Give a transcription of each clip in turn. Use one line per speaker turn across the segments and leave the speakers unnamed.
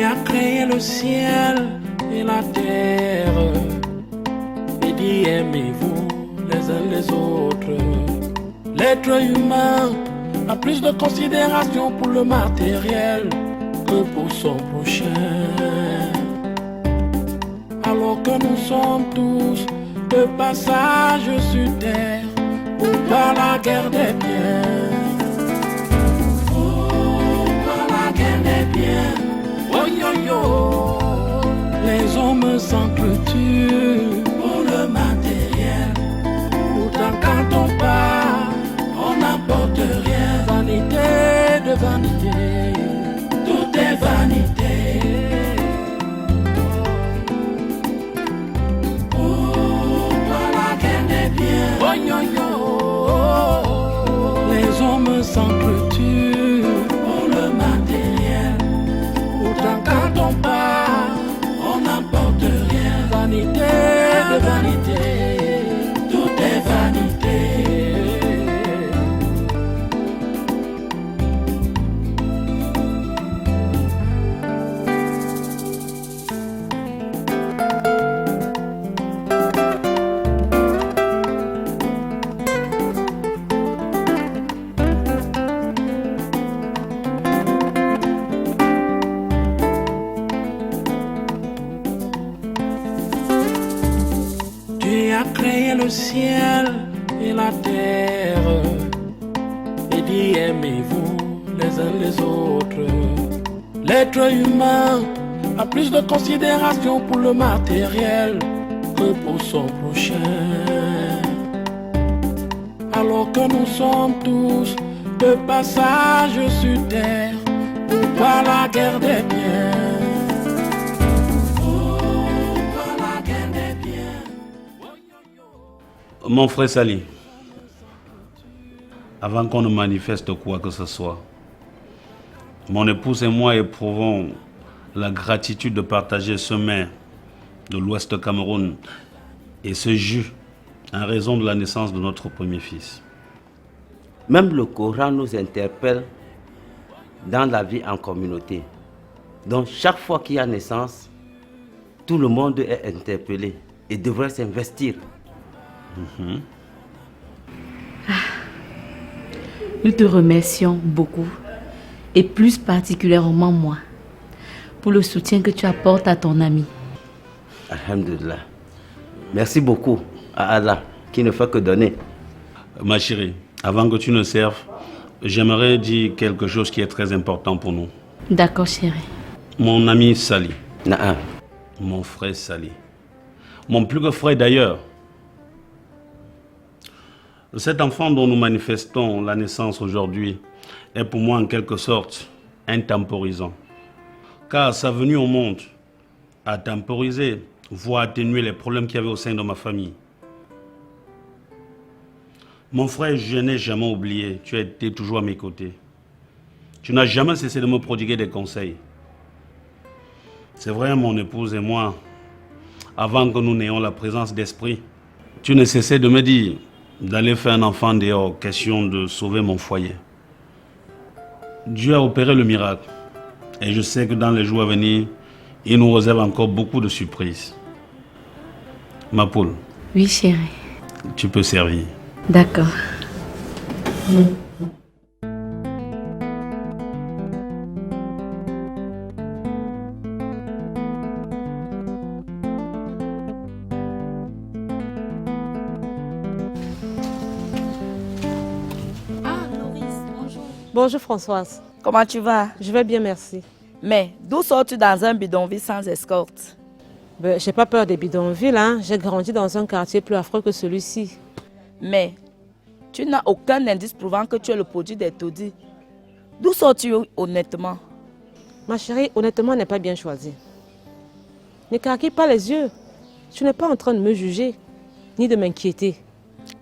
as créé le ciel et la terre et dit aimez-vous les uns les autres. L'être humain a plus de considération pour le matériel que pour son prochain. Alors que nous sommes tous de passage sur terre, pourquoi la guerre des biens? Pourquoi la guerre des biens? Oh yo yo, les hommes s'entretuent pour le matériel. Pourtant quand on part, on n'apporte rien. Vanité de vanité, tout est vanité. Pourquoi la guerre des biens? Oh yo yo, les hommes s'entretuent pour le matériel. Pourtant quand on part, on n'apporte rien. Vanité de vanité, tout est vanité. Tu as créé le ciel et la terre et dit aimez-vous les uns les autres. L'être humain a plus de considération pour le matériel que pour son prochain. Alors que nous sommes tous de passage sur terre, pourquoi la guerre des biens?
Mon frère Sali, avant qu'on ne manifeste quoi que ce soit, mon épouse et moi éprouvons la gratitude de partager ce mets de l'Ouest Cameroun et ce jus en raison de la naissance de notre premier fils.
Même le Coran nous interpelle dans la vie en communauté. Donc chaque fois qu'il y a naissance, tout le monde est interpellé et devrait s'investir.
Nous te remercions beaucoup, et plus particulièrement moi, pour le soutien que tu apportes à ton ami.
Alhamdulillah. Merci beaucoup à Allah qui ne fait que donner.
Ma chérie, avant que tu ne serves, j'aimerais dire quelque chose qui est très important pour nous.
D'accord, chérie.
Mon ami Sali.
Naam.
Mon frère Sali. Mon plus grand frère d'ailleurs. Cet enfant dont nous manifestons la naissance aujourd'hui est pour moi en quelque sorte un temporisant. Car sa venue au monde a temporisé, voire atténué les problèmes qu'il y avait au sein de ma famille. Mon frère, je n'ai jamais oublié, tu as été toujours à mes côtés. Tu n'as jamais cessé de me prodiguer des conseils. C'est vrai, mon épouse et moi, avant que nous n'ayons la présence d'esprit, tu ne cessais de me dire d'aller faire un enfant dehors, question de sauver mon foyer. Dieu a opéré le miracle. Et je sais que dans les jours à venir, il nous réserve encore beaucoup de surprises. Ma poule.
Oui, chérie.
Tu peux servir.
D'accord.
Bonjour Françoise.
Comment tu vas?
Je vais bien, merci.
Mais d'où sors-tu dans un bidonville sans escorte?
J'ai pas peur des bidonvilles, hein. J'ai grandi dans un quartier plus affreux que celui-ci.
Mais tu n'as aucun indice prouvant que tu es le produit des taudis. D'où sors-tu honnêtement?
Ma chérie, honnêtement n'est pas bien choisi. N'écarquille pas les yeux. Tu n'es pas en train de me juger, ni de m'inquiéter.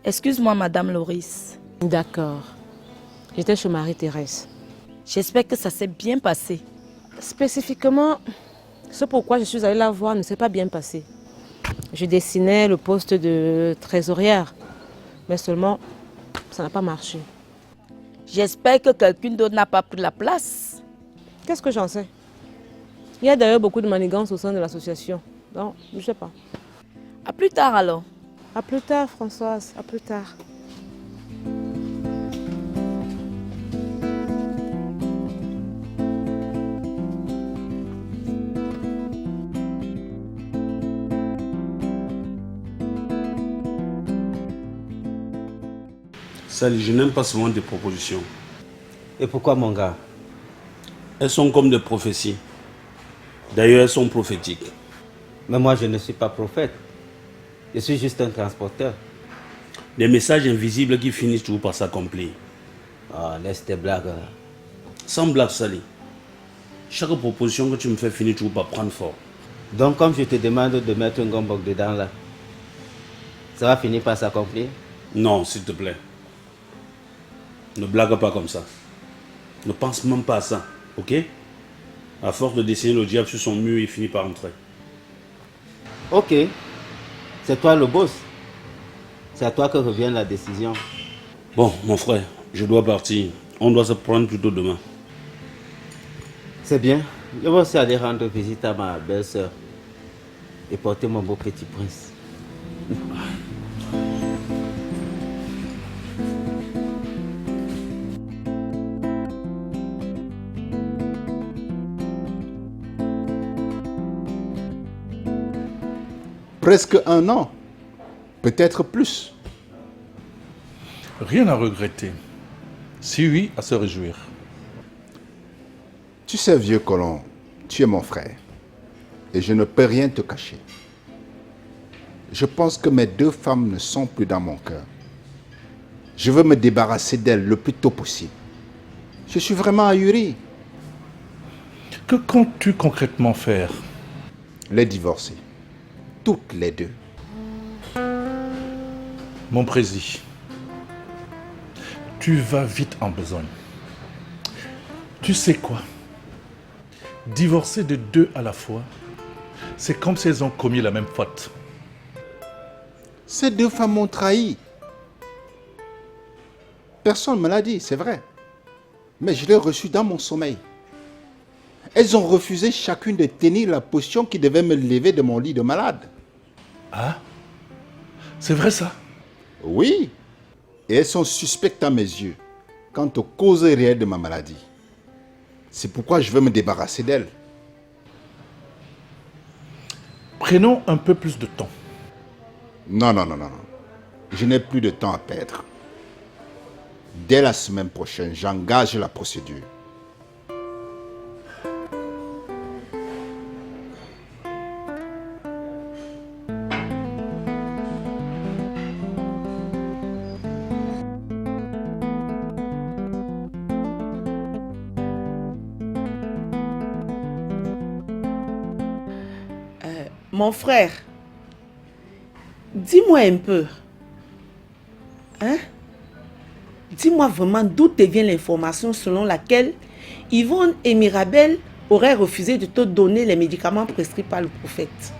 Excuse-moi, Madame Loris.
D'accord. J'étais chez Marie-Thérèse.
J'espère que ça s'est bien passé.
Spécifiquement, ce pourquoi je suis allée la voir ne s'est pas bien passé. Je dessinais le poste de trésorière, mais seulement, ça n'a pas marché.
J'espère que quelqu'un d'autre n'a pas pris la place.
Qu'est-ce que j'en sais? Il y a d'ailleurs beaucoup de manigances au sein de l'association. Donc, je ne sais pas.
À plus tard alors.
À plus tard, Françoise. À plus tard.
Sally, je n'aime pas souvent des propositions.
Et pourquoi, mon gars?
Elles sont comme des prophéties. D'ailleurs, elles sont prophétiques.
Mais moi, je ne suis pas prophète. Je suis juste un transporteur.
Des messages invisibles qui finissent toujours par s'accomplir.
Ah, laisse tes blagues.
Sans blague, Sally. Chaque proposition que tu me fais finit toujours par prendre fort.
Donc, comme je te demande de mettre un gombok dedans là, ça va finir par s'accomplir?
Non, s'il te plaît. Ne blague pas comme ça. Ne pense même pas à ça, ok? À force de dessiner le diable sur son mur, il finit par entrer.
Ok. C'est toi le boss. C'est à toi que revient la décision.
Bon, mon frère, je dois partir. On doit se prendre plutôt demain.
C'est bien. Je vais aussi aller rendre visite à ma belle-sœur et porter mon beau petit prince.
Presque un an, peut-être plus.
Rien à regretter. Si oui, à se réjouir.
Tu sais, vieux colon, tu es mon frère et je ne peux rien te cacher. Je pense que mes deux femmes ne sont plus dans mon cœur. Je veux me débarrasser d'elles le plus tôt possible. Je suis vraiment ahuri.
Que comptes-tu concrètement faire?
Les divorcer. Toutes les deux.
Mon président, tu vas vite en besogne. Tu sais quoi? Divorcer de deux à la fois, c'est comme si elles ont commis la même faute.
Ces deux femmes m'ont trahi. Personne ne me l'a dit, c'est vrai. Mais je l'ai reçu dans mon sommeil. Elles ont refusé chacune de tenir la position qui devait me lever de mon lit de malade.
Ah? C'est vrai ça?
Oui. Et elles sont suspectes à mes yeux quant aux causes réelles de ma maladie. C'est pourquoi je veux me débarrasser d'elles.
Prenons un peu plus de temps.
Non. Je n'ai plus de temps à perdre. Dès la semaine prochaine, j'engage la procédure.
Mon frère, dis-moi un peu. Hein? Dis-moi vraiment d'où te vient l'information selon laquelle Yvonne et Mirabel auraient refusé de te donner les médicaments prescrits par le prophète.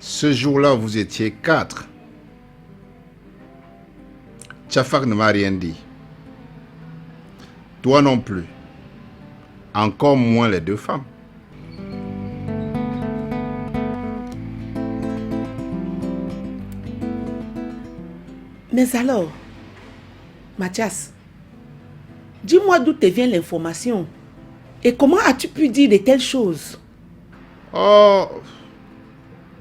Ce jour-là, vous étiez 4. Tchafak ne m'a rien dit. Toi non plus. Encore moins les deux femmes.
Mais alors, Mathias, dis-moi d'où te vient l'information et comment as-tu pu dire de telles choses?
Oh,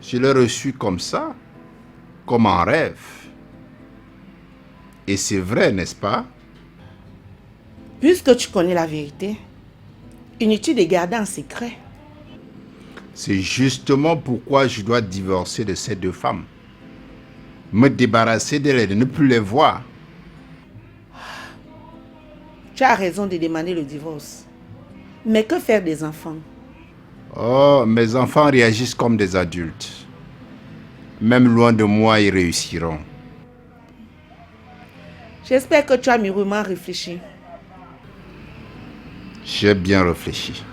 je l'ai reçu comme ça, comme en rêve. Et c'est vrai, n'est-ce pas?
Puisque tu connais la vérité, inutile de garder en secret.
C'est justement pourquoi je dois divorcer de ces deux femmes. Me débarrasser d'elles et de ne plus les voir.
Tu as raison de demander le divorce. Mais que faire des enfants?
Oh, mes enfants réagissent comme des adultes. Même loin de moi, ils réussiront.
J'espère que tu as mûrement réfléchi.
J'ai bien réfléchi.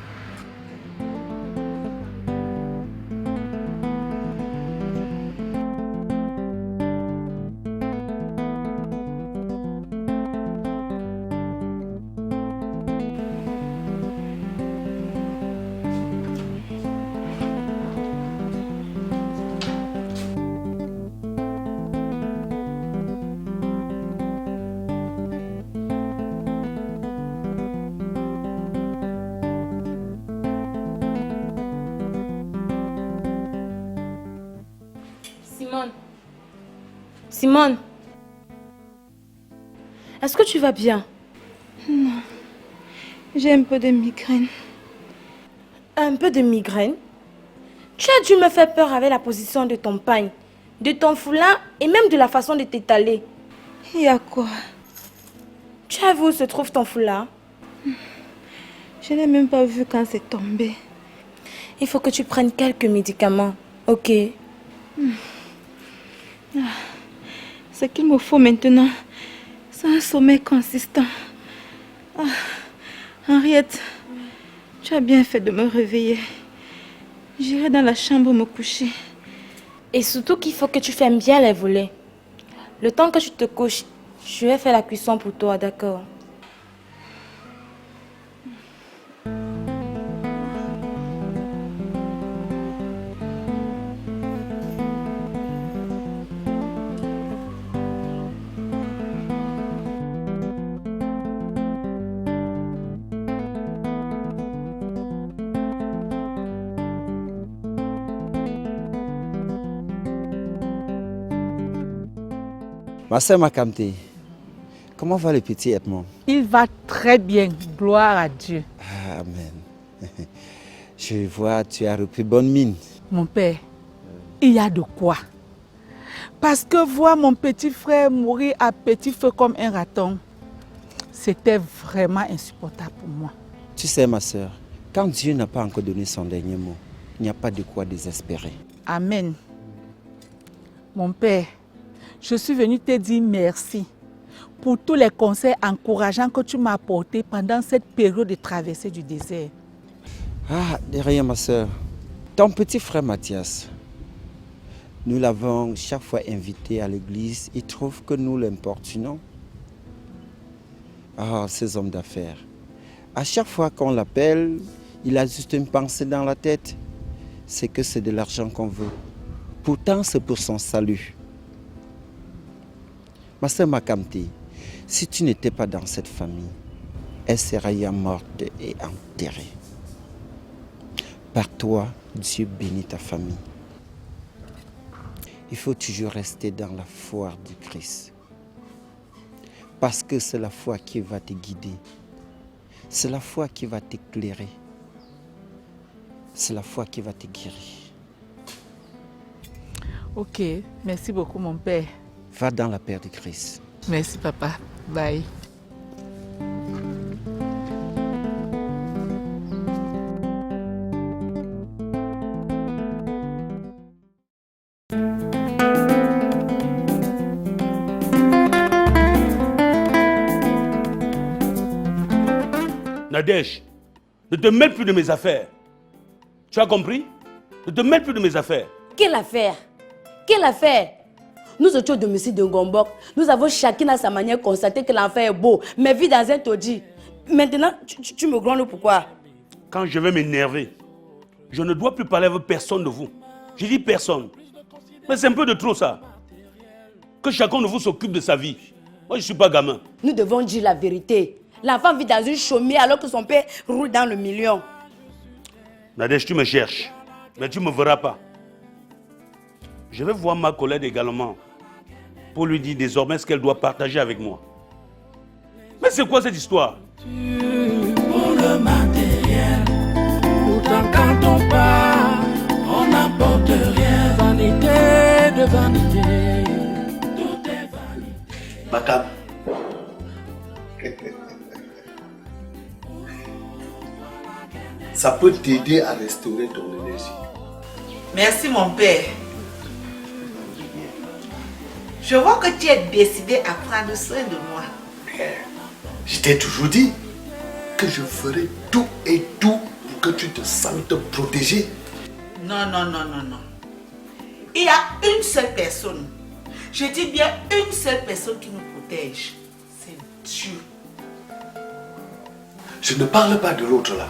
Simone, est-ce que tu vas bien?
Non, j'ai un peu de migraine.
Un peu de migraine? Tu as dû me faire peur avec la position de ton pagne, de ton foulard et même de la façon de t'étaler.
Il y a quoi?
Tu as vu où se trouve ton foulard?
Je n'ai même pas vu quand c'est tombé.
Il faut que tu prennes quelques médicaments, ok?
Ce qu'il me faut maintenant, c'est un sommeil consistant. Henriette, tu as bien fait de me réveiller. J'irai dans la chambre me coucher.
Et surtout qu'il faut que tu fermes bien les volets. Le temps que tu te couches, je vais faire la cuisson pour toi, d'accord?
Ma sœur Makamte, comment va le petit Edmond?
Il va très bien, gloire à Dieu.
Amen. Je vois, tu as repris bonne mine.
Mon père, il y a de quoi. Parce que voir mon petit frère mourir à petit feu comme un raton, c'était vraiment insupportable pour moi.
Tu sais ma sœur, quand Dieu n'a pas encore donné son dernier mot, il n'y a pas de quoi désespérer.
Amen. Mon père, je suis venue te dire merci pour tous les conseils encourageants que tu m'as apportés pendant cette période de traversée du désert.
Ah, de rien ma sœur. Ton petit frère Mathias, nous l'avons chaque fois invité à l'église. Il trouve que nous l'importunons. Ah, ces hommes d'affaires. À chaque fois qu'on l'appelle, il a juste une pensée dans la tête. C'est que c'est de l'argent qu'on veut. Pourtant, c'est pour son salut. Ma sœur Makamte, si tu n'étais pas dans cette famille, elle serait morte et enterrée. Par toi, Dieu bénit ta famille. Il faut toujours rester dans la foi du Christ. Parce que c'est la foi qui va te guider. C'est la foi qui va t'éclairer. C'est la foi qui va te guérir.
Ok, merci beaucoup mon père.
Va dans la paix de Christ.
Merci papa. Bye.
Nadège, ne te mêle plus de mes affaires. Tu as compris? Ne te mêle plus de mes affaires.
Quelle affaire? Quelle affaire? Nous étions au domicile de Ngombok. Nous avons chacun à sa manière constaté que l'enfant est beau, mais vit dans un taudis. Maintenant, tu me grondes pourquoi?
Quand je vais m'énerver, je ne dois plus parler avec personne de vous. Je dis personne. Mais c'est un peu de trop ça. Que chacun de vous s'occupe de sa vie. Moi, je ne suis pas gamin.
Nous devons dire la vérité. L'enfant vit dans une chaumière alors que son père roule dans le million.
Nadège, tu me cherches, mais tu ne me verras pas. Je vais voir ma collègue également pour lui dire désormais ce qu'elle doit partager avec moi. Mais c'est quoi cette histoire?
Pour le matériel, pourtant quand on part, on n'apporte rien. Vanité de vanité, tout est vanité.
Makam. Ça peut t'aider à restaurer ton énergie.
Merci mon père. Je vois que tu es décidé à prendre soin de moi.
Je t'ai toujours dit que je ferai tout et tout pour que tu te sentes protégé.
Non. Il y a une seule personne. Je dis bien une seule personne qui nous protège. C'est Dieu.
Je ne parle pas de l'autre là.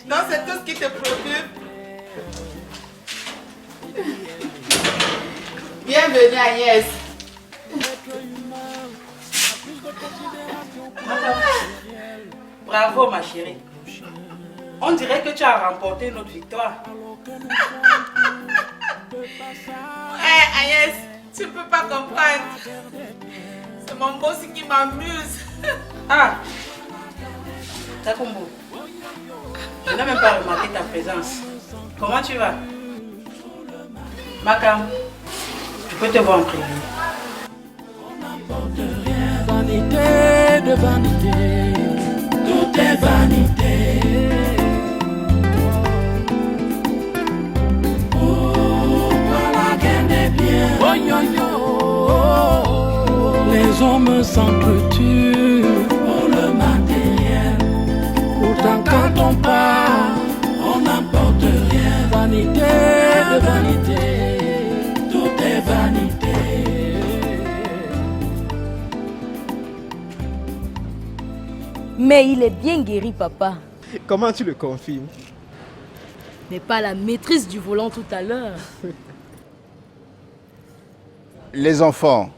Non, c'est tout ce qui te préoccupe. Bienvenue Agnès.
Bravo ma chérie. On dirait que tu as remporté notre victoire. Agnès, tu ne peux pas comprendre. C'est mon boss qui m'amuse. Ah, Takumbo, je n'ai même pas remarqué ta présence. Comment tu vas? Makam, je peux te voir en privé.
Vanité de vanité, tout est vanité. Pourquoi la guerre n'est bien? Oh yo yo, les hommes s'entretuent pour le matériel. Pourtant quand on part, on n'apporte rien. Vanité de vanité, tout est vanité.
Mais il est bien guéri, papa.
Comment tu le confirmes?
Mais pas la maîtrise du volant tout à l'heure.
Les enfants,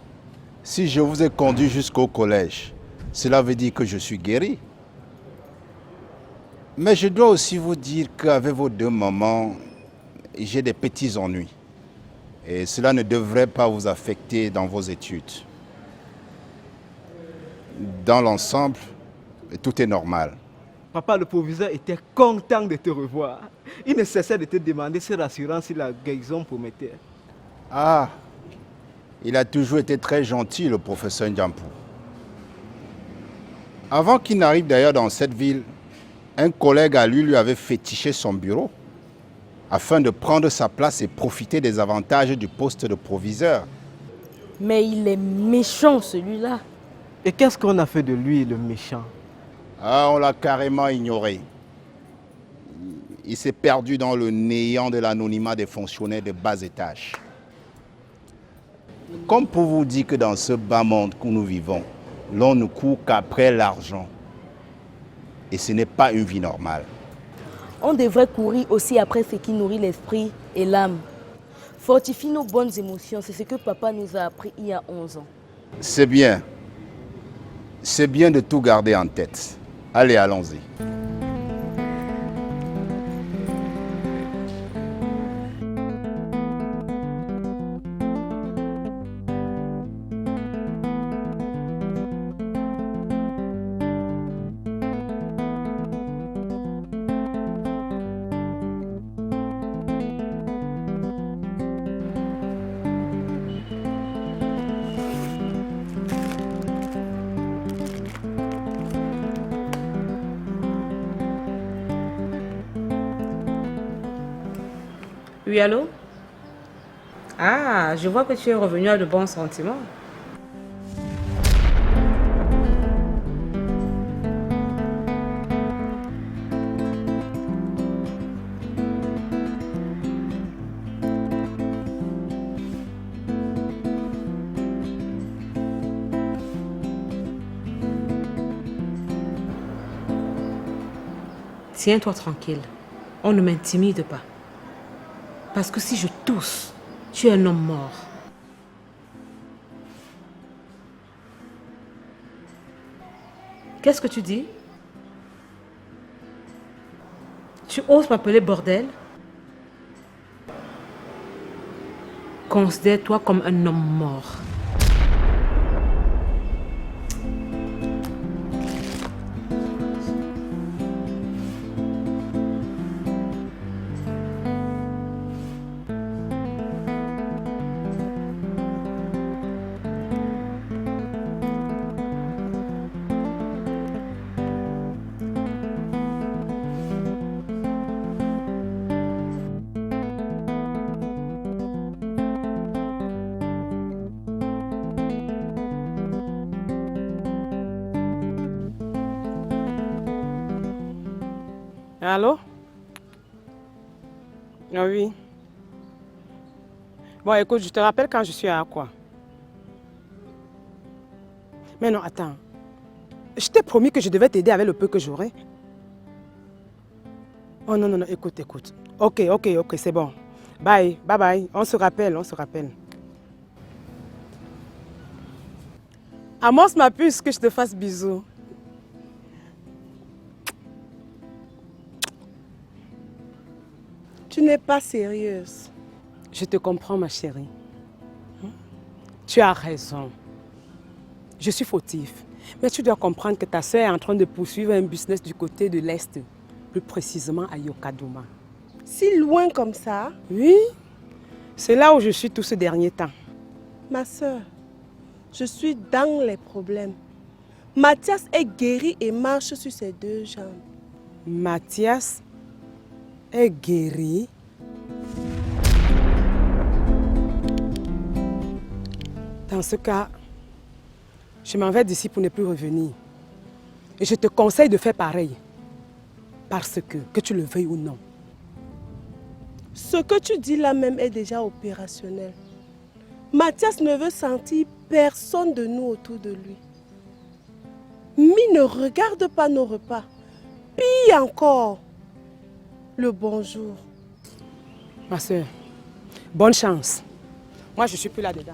si je vous ai conduit jusqu'au collège, cela veut dire que je suis guéri. Mais je dois aussi vous dire qu'avec vos deux mamans, j'ai des petits ennuis. Et cela ne devrait pas vous affecter dans vos études. Dans l'ensemble, tout est normal.
Papa, le proviseur était content de te revoir. Il ne cessait de te demander si l'assurance si la guérison promettait.
Ah, il a toujours été très gentil, le professeur Ndiampou. Avant qu'il n'arrive d'ailleurs dans cette ville, un collègue à lui avait fétiché son bureau afin de prendre sa place et profiter des avantages du poste de proviseur.
Mais il est méchant, celui-là.
Et qu'est-ce qu'on a fait de lui, le méchant?
Ah, on l'a carrément ignoré. Il s'est perdu dans le néant de l'anonymat des fonctionnaires de bas étage. Comme pour vous dire que dans ce bas monde où nous vivons, l'on ne court qu'après l'argent. Et ce n'est pas une vie normale.
On devrait courir aussi après ce qui nourrit l'esprit et l'âme. Fortifie nos bonnes émotions, c'est ce que papa nous a appris il y a 11 ans.
C'est bien. C'est bien de tout garder en tête. Allez, allons-y.
Oui, allô? Ah, je vois que tu es revenu à de bons sentiments. Tiens-toi tranquille. On ne m'intimide pas. Parce que si je tousse, tu es un homme mort. Qu'est-ce que tu dis? Tu oses m'appeler bordel? Considère-toi comme un homme mort. Allô? Ah oui. Bon, écoute, je te rappelle quand je suis à quoi? Mais non, attends. Je t'ai promis que je devais t'aider avec le peu que j'aurai. Oh non, non, non, écoute. Ok, c'est bon. Bye. On se rappelle. Amorce ma puce, que je te fasse bisous.
Tu n'es pas sérieuse.
Je te comprends, ma chérie. Tu as raison. Je suis fautif. Mais tu dois comprendre que ta soeur est en train de poursuivre un business du côté de l'Est, plus précisément à Yokadouma.
Si loin comme ça?
Oui, c'est là où je suis tout ce dernier temps.
Ma soeur, je suis dans les problèmes. Mathias est guéri et marche sur ses deux jambes.
Mathias est guéri? Dans ce cas, je m'en vais d'ici pour ne plus revenir. Et je te conseille de faire pareil. Parce que tu le veuilles ou non.
Ce que tu dis là même est déjà opérationnel. Mathias ne veut sentir personne de nous autour de lui. Mi ne regarde pas nos repas. Pire encore, le bonjour.
Ma soeur, bonne chance. Moi, je ne suis plus là-dedans.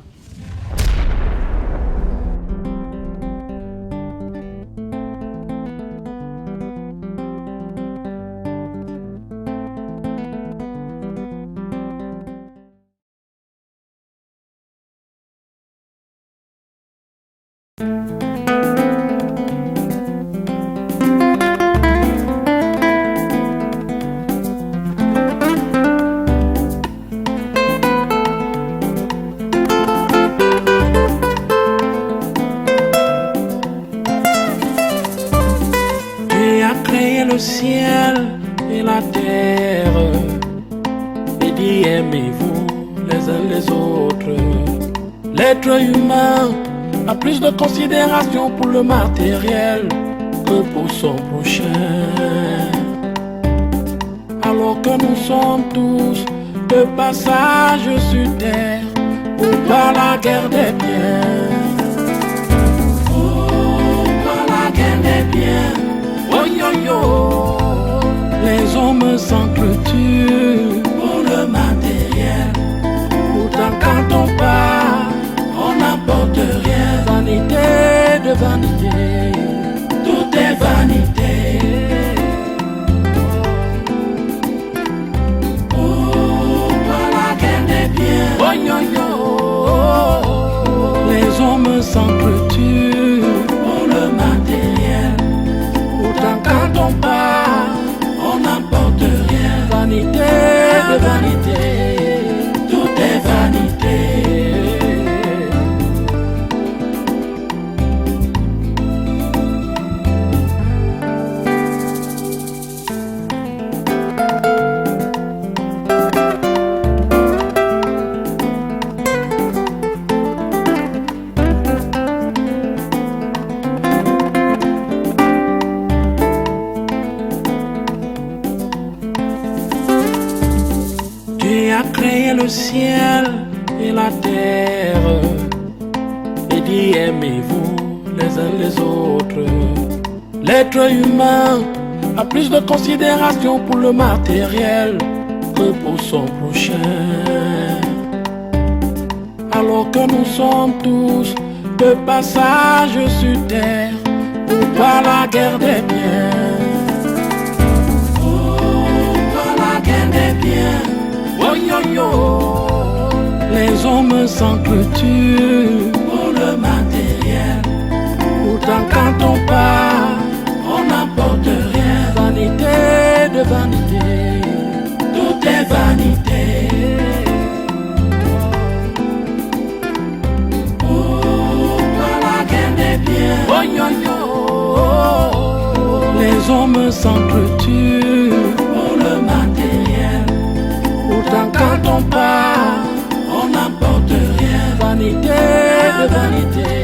Le ciel et la terre, et dit aimez-vous les uns les autres. L'être humain a plus de considération pour le matériel que pour son prochain. Alors que nous sommes tous de passage sur terre pour pas la guerre des biens. Oh, pas la guerre des biens. Oh yo yo, les hommes s'entretuent pour le matériel. Pourtant quand on part, on n'apporte rien. Vanité de vanité, tout est vanité. Oh, pas la guerre des biens. Oh yo yo, les hommes s'entretuent pour le matériel. Quand on part, on n'apporte rien. Vanité de vanité, tout est vanité. Le ciel et la terre, et dit aimez-vous les uns les autres. L'être humain a plus de considération pour le matériel que pour son prochain. Alors que nous sommes tous de passage sur terre pour pas la guerre des biens. Oh, pas la guerre des biens. Oh yo yo, les hommes s'entretuent pour le matériel. Pourtant quand on part, on n'apporte rien. Vanité de vanité, tout est vanité. Oh, pas la guerre des biens. Oh yo yo, les hommes s'entretuent pour le matériel. Pourtant quand on part, on n'apporte rien. Vanité de vanité.